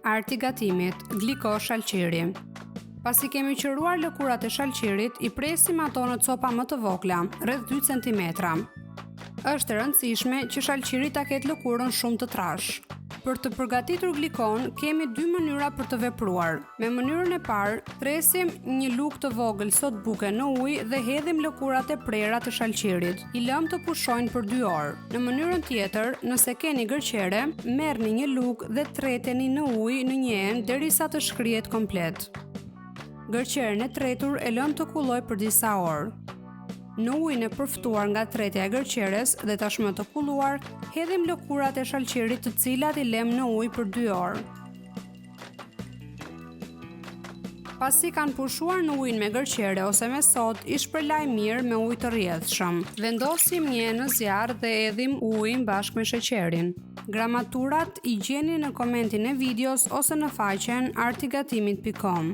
Arti Gatimit, GLIKO SHALQIRI. Pasi kemi qëruar lëkurat e shalqirit, i presim ato në copa më të vogla, rreth 2 cm. Është e rëndësishme që shalqiri ta ketë lëkurën shumë të trash. Për të përgatitur glikon, kemi 2 mënyra për të vepruar. Me mënyrën e parë, presim një lugë të vogël sodë buke në ujë dhe hedhim lëkurat e prera të shalqirit. I lëm të pushojnë për 2 orë. Në mënyrën tjetër, nëse keni gëlqere, merrni një lugë dhe treteni në ujë në një enë derisa të shkrihet komplet. Gëlqeren e tretur e lëm të kulloj për disa orë. Në ujin e përftuar nga tretja e gëlqeres dhe tashmë të kulluar, hedhim lëkurat e shalqirit të cilat i lëm në ujë për 2 orë. Pasi kanë pushuar në ujin me gëlqere ose me sodë, i shpërlaj mirë me ujë të rrjedhshëm. Vendosim një në zjarr dhe hedhim ujin bashkë me sheqerin. Gramaturat i gjeni në komentin e videos ose në faqen artigatimit.com.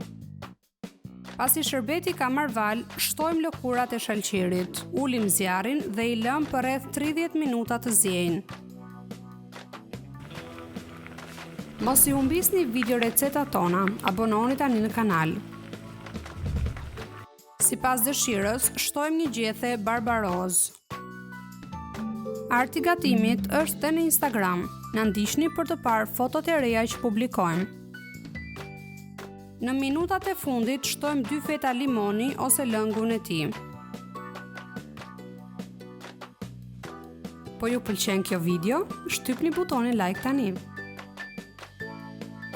Pasi shërbeti ka marrë val, shtojmë lëkurat e shalqirit, ulim zjarrin dhe i lëm për rreth 30 minuta të ziejnë. Mos i humbisni video recetat tona, abononi tani në kanal. Sipas dëshirës, shtojmë një gjethe barbaroz. Arti Gatimit është dhe në Instagram. Na ndiqni për të parë fotot e reja që publikojmë. Në minutat e fundit shtojmë 2 feta limoni ose lëngun e tij. Po ju pëlqen kjo video? Shtypni butonin like tani.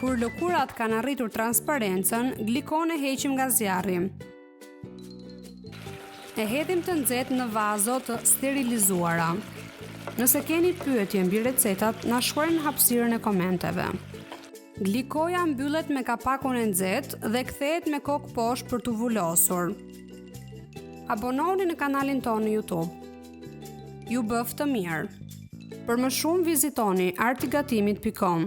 Kur lëkurat kanë arritur transparencën, glikon e heqim nga zjarri. E hedhim të nxehtë në vazo të sterilizuara. Nëse keni pyetje mbi recetat, na shkruani në hapësirën e komenteve. Glikoja mbyllet me kapakun e nxehtë dhe kthehet me kokë poshtë për t'u vulosur. Abononi në kanalin tonë në YouTube. Ju bëf të mirë. Për më shumë vizitoni artigatimit.com.